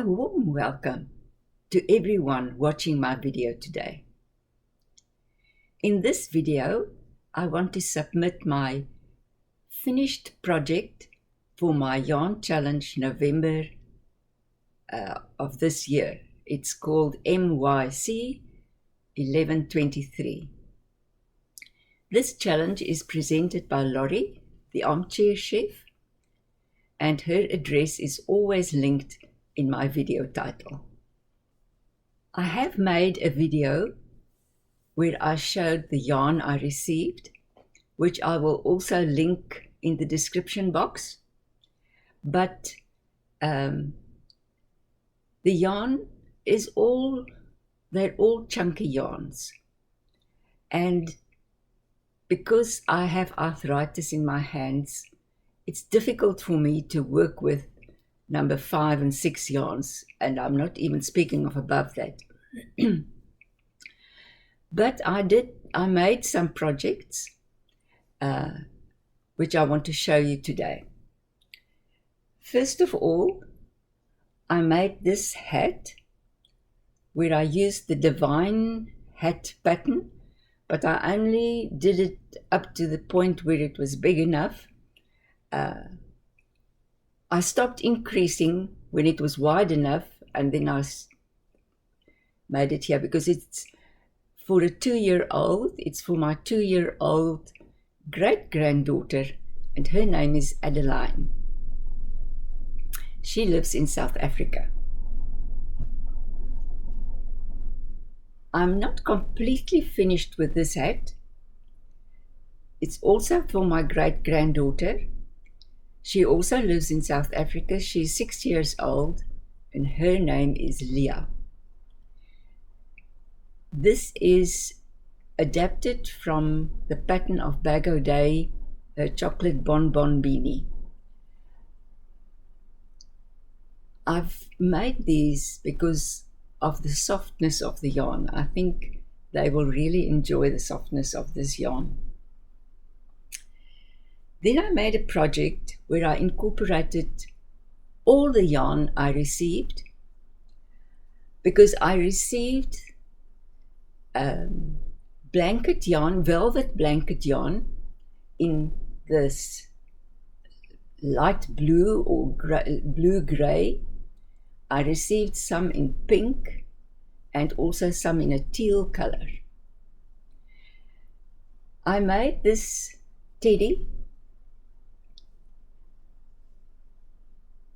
warm welcome to everyone watching my video today. In this video, I want to submit my finished project for my yarn challenge November of this year. It's called MYC 1123. This challenge is presented by Laurie, the armchair chef, and her address is always linked in my video title. I have made a video where I showed the yarn I received, which I will also link in the description box. But the yarn is they're all chunky yarns. And because I have arthritis in my hands, it's difficult for me to work with number 5 and 6 yarns, and I'm not even speaking of above that. But I made some projects which I want to show you today. First of all, I made this hat where I used the Divine hat pattern, but I only did it up to the point where it was big enough. I stopped increasing when it was wide enough, and then I made it here because it's for a 2-year-old. It's for my 2-year-old great-granddaughter, and her name is Adeline. She lives in South Africa. I'm not completely finished with this hat. It's also for my great-granddaughter. She also lives in South Africa. She's 6 years old, and her name is Leah. This is adapted from the pattern of Bag O' Day, her chocolate bonbon beanie. I've made these because of the softness of the yarn. I think they will really enjoy the softness of this yarn. Then I made a project where I incorporated all the yarn I received, because I received blanket yarn, velvet blanket yarn in this light blue or blue-gray. I received some in pink and also some in a teal color. I made this teddy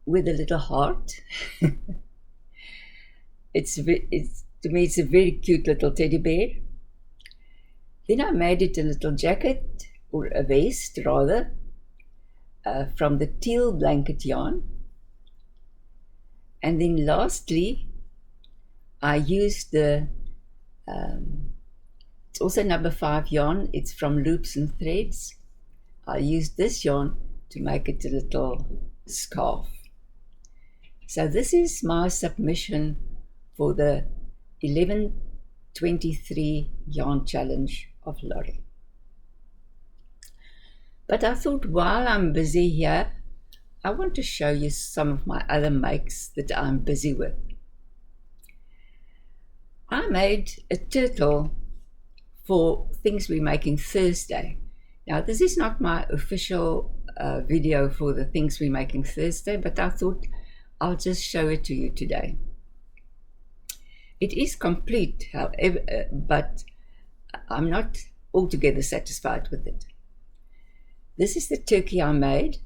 with a little heart. To me, it's a very cute little teddy bear. Then I made it a little jacket, or a vest rather, from the teal blanket yarn. And then lastly, I used it's also number 5 yarn. It's from Loops and Threads. I used this yarn to make it a little scarf. So this is my submission for the 1123 yarn challenge of Laurie. But I thought while I'm busy here, I want to show you some of my other makes that I'm busy with. I made a turtle for Things We're Making Thursday. Now this is not my official video for the Things We're Making Thursday, but I thought I'll just show it to you today. It is complete, however, but I'm not altogether satisfied with it. This is the turkey I made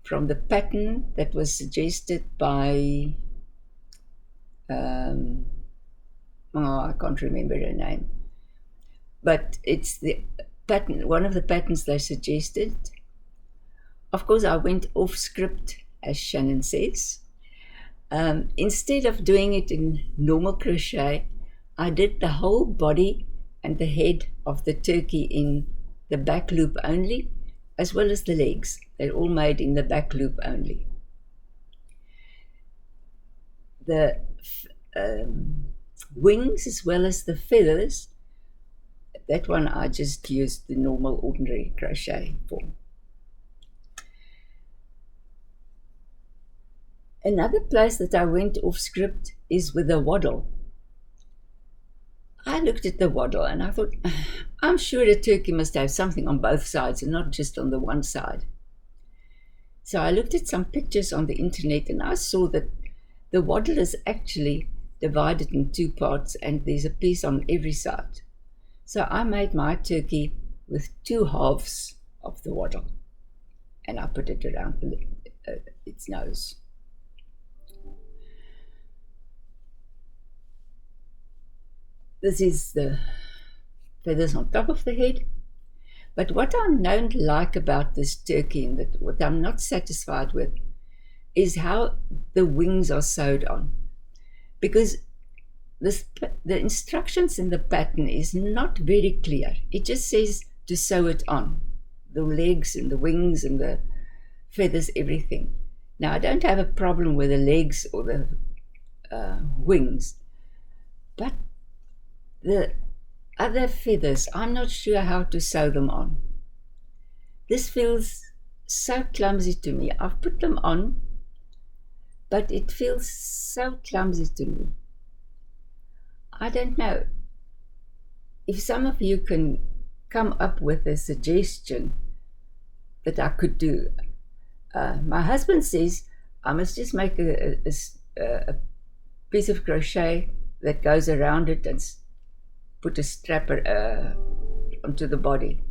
from the pattern that was suggested by, I can't remember her name, but it's the pattern, one of the patterns they suggested. Of course, I went off script, as Shannon says. Instead of doing it in normal crochet, I did the whole body and the head of the turkey in the back loop only, as well as the legs. They're all made in the back loop only. The wings as well as the feathers, that one I just used the normal ordinary crochet for. Another place that I went off script is with the waddle. I looked at the waddle and I thought, I'm sure a turkey must have something on both sides and not just on the one side. So I looked at some pictures on the internet and I saw that the waddle is actually divided in two parts and there's a piece on every side. So I made my turkey with two halves of the waddle and I put it around its nose. This is the feathers on top of the head. But what I don't like about this turkey and what I'm not satisfied with is how the wings are sewed on. Because the instructions in the pattern is not very clear. It just says to sew it on. The legs and the wings and the feathers, everything. Now, I don't have a problem with the legs or the wings, but the other feathers, I'm not sure how to sew them on. This feels so clumsy to me. I've put them on, but it feels so clumsy to me. I don't know. If some of you can come up with a suggestion that I could do. My husband says I must just make a piece of crochet that goes around it and put a strap onto the body.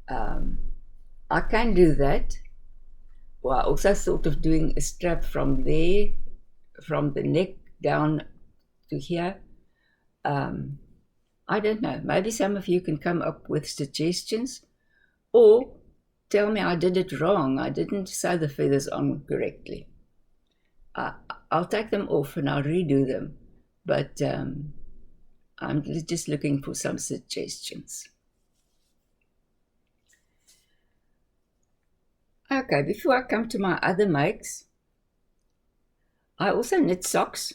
I can do that. Well, I also thought of doing a strap from there, from the neck down to here. I don't know. Maybe some of you can come up with suggestions or tell me I did it wrong. I didn't sew the feathers on correctly. I'll take them off and I'll redo them. But I'm just looking for some suggestions. Okay, before I come to my other makes, I also knit socks.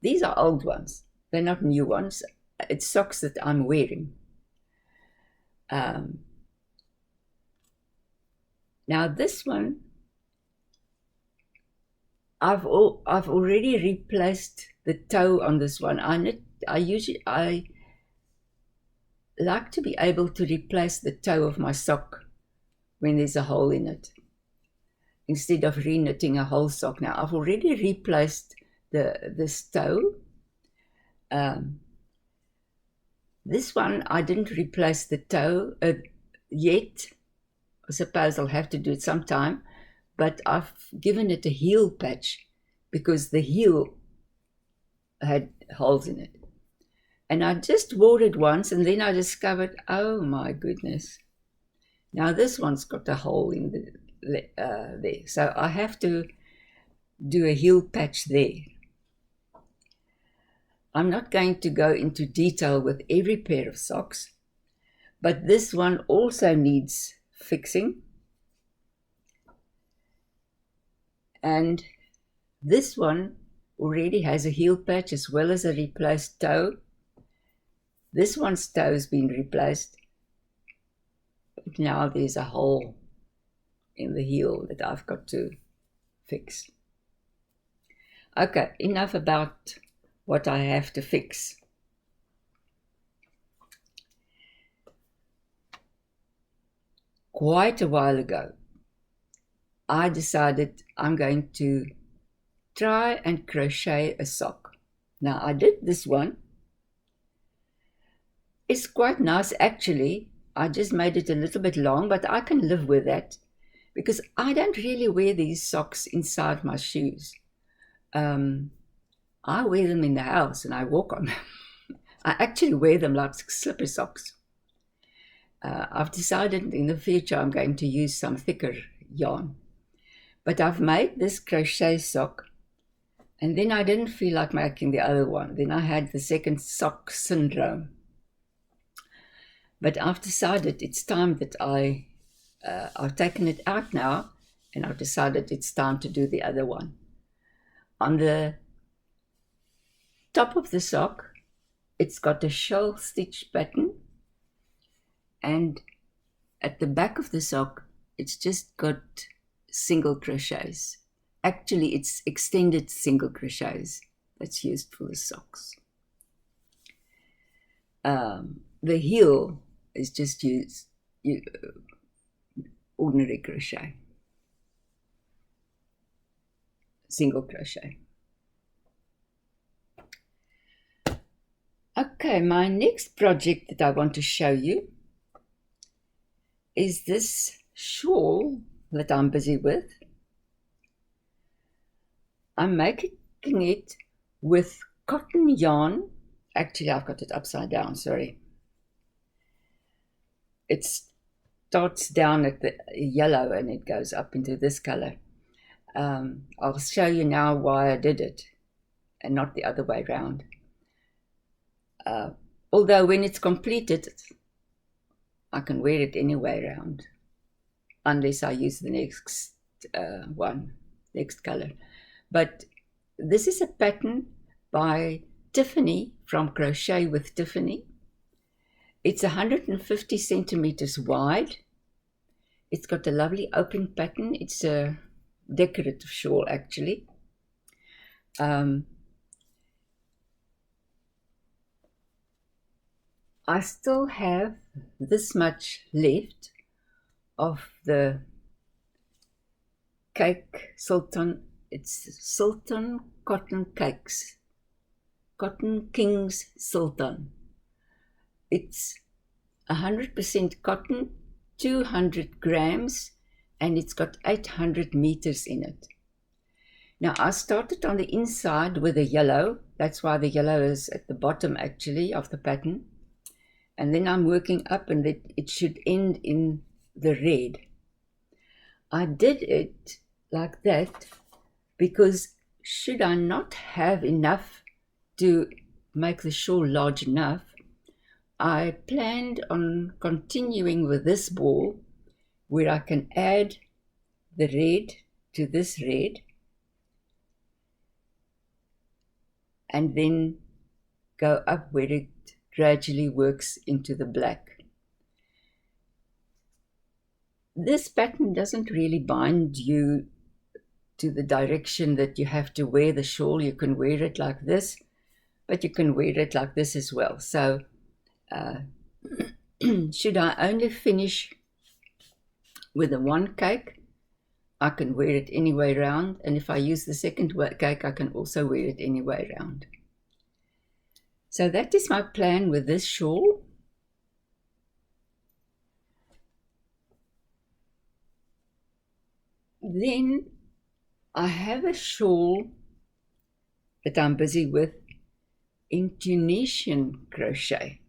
These are old ones. They're not new ones. It's socks that I'm wearing. Now this one, I've already replaced the toe on this one. I like to be able to replace the toe of my sock when there's a hole in it, instead of re-knitting a whole sock. Now I've already replaced this toe. This one I didn't replace the toe yet. I suppose I'll have to do it sometime, but I've given it a heel patch because the heel had holes in it. And I just wore it once and then I discovered, oh my goodness. Now this one's got a hole in there. So I have to do a heel patch there. I'm not going to go into detail with every pair of socks, but this one also needs fixing. And this one already has a heel patch as well as a replaced toe. This one's toe has been replaced. But now there's a hole in the heel that I've got to fix. Okay, enough about what I have to fix. Quite a while ago, I decided I'm going to try and crochet a sock. Now I did this one. It's quite nice actually. I just made it a little bit long, but I can live with that because I don't really wear these socks inside my shoes. I wear them in the house and I walk on them. I actually wear them like slipper socks. I've decided in the future I'm going to use some thicker yarn. But I've made this crochet sock and then I didn't feel like making the other one. Then I had the second sock syndrome. But I've decided it's time that I've taken it out now and I've decided it's time to do the other one. On the top of the sock, it's got a shawl stitch pattern, and at the back of the sock, it's just got single crochets. Actually, it's extended single crochets that's used for the socks. The heel is just used ordinary crochet, single crochet. Okay, my next project that I want to show you is this shawl that I'm busy with. I'm making it with cotton yarn. Actually, I've got it upside down, sorry. It starts down at the yellow and it goes up into this color. I'll show you now why I did it and not the other way around. Although when it's completed, I can wear it any way around, unless I use the next next color. But this is a pattern by Tiffany from Crochet with Tiffany. It's 150 centimeters wide. It's got a lovely open pattern. It's a decorative shawl, actually. I still have this much left of the cake Sultan. It's Sultan Cotton Cakes, Cotton Kings Sultan. It's 100% cotton, 200 grams, and it's got 800 meters in it. Now, I started on the inside with the yellow. That's why the yellow is at the bottom, actually, of the pattern. And then I'm working up, and it should end in the red. I did it like that because should I not have enough to make the shawl large enough, I planned on continuing with this ball where I can add the red to this red and then go up where it gradually works into the black. This pattern doesn't really bind you to the direction that you have to wear the shawl. You can wear it like this, but you can wear it like this as well. So should I only finish with the one cake, I can wear it any way around, and if I use the second cake, I can also wear it any way around. So that is my plan with this shawl. Then I have a shawl that I'm busy with in Tunisian crochet.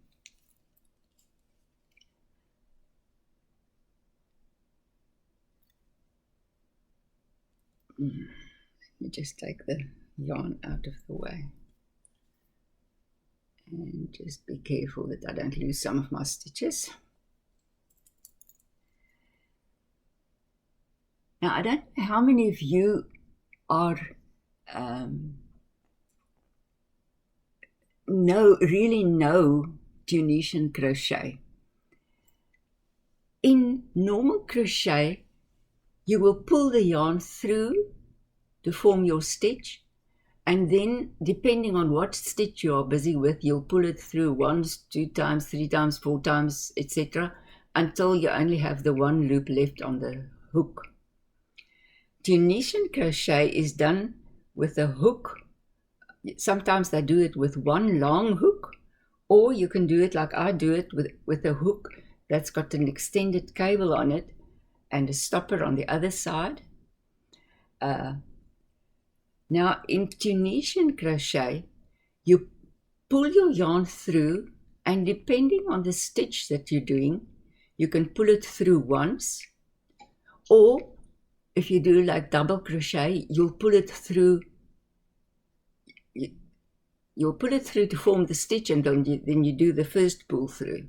Let me just take the yarn out of the way and just be careful that I don't lose some of my stitches. Now, I don't know how many of you are really know Tunisian crochet. In normal crochet, you will pull the yarn through to form your stitch, and then depending on what stitch you are busy with, you'll pull it through once, 2 times, 3 times, 4 times, etc., until you only have the one loop left on the hook. Tunisian crochet is done with a hook. Sometimes they do it with one long hook, or you can do it like I do it with a hook that's got an extended cable on it and a stopper on the other side. Now, in Tunisian crochet, you pull your yarn through, and depending on the stitch that you're doing, you can pull it through once, or if you do like double crochet, you'll pull it through. You'll pull it through to form the stitch, and then you do the first pull through.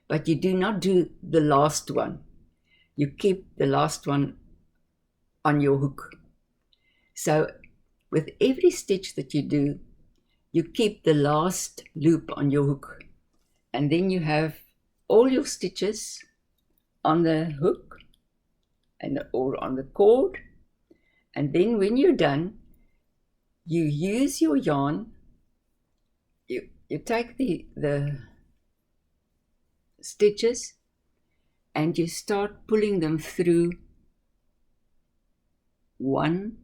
But you do not do the last one. You keep the last one on your hook. So with every stitch that you do, you keep the last loop on your hook, and then you have all your stitches on the hook, or on the cord. And then when you're done, you use your yarn. You take the stitches and you start pulling them through one,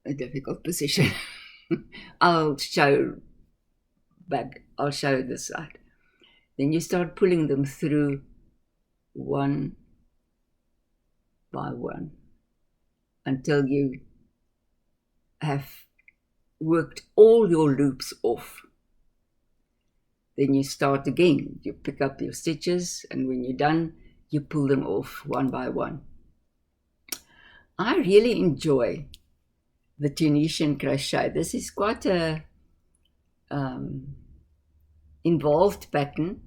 a difficult position. I'll show this side. Then you start pulling them through one by one until you have worked all your loops off. Then you start again. You pick up your stitches, and when you're done, you pull them off one by one. I really enjoy the Tunisian crochet. This is quite a involved pattern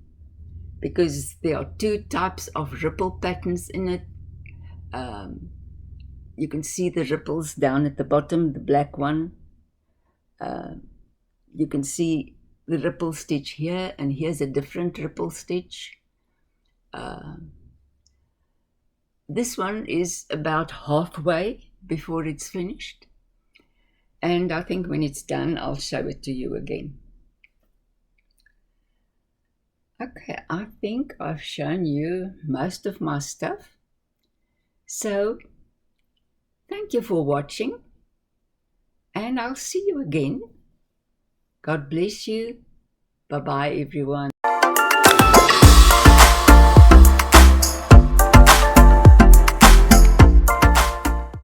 because there are two types of ripple patterns in it. You can see the ripples down at the bottom, the black one. You can see the ripple stitch here, and here's a different ripple stitch. This one is about halfway before it's finished, and I think when it's done I'll show it to you again. Okay, I think I've shown you most of my stuff, so thank you for watching, and I'll see you again. God bless you. Bye-bye, everyone.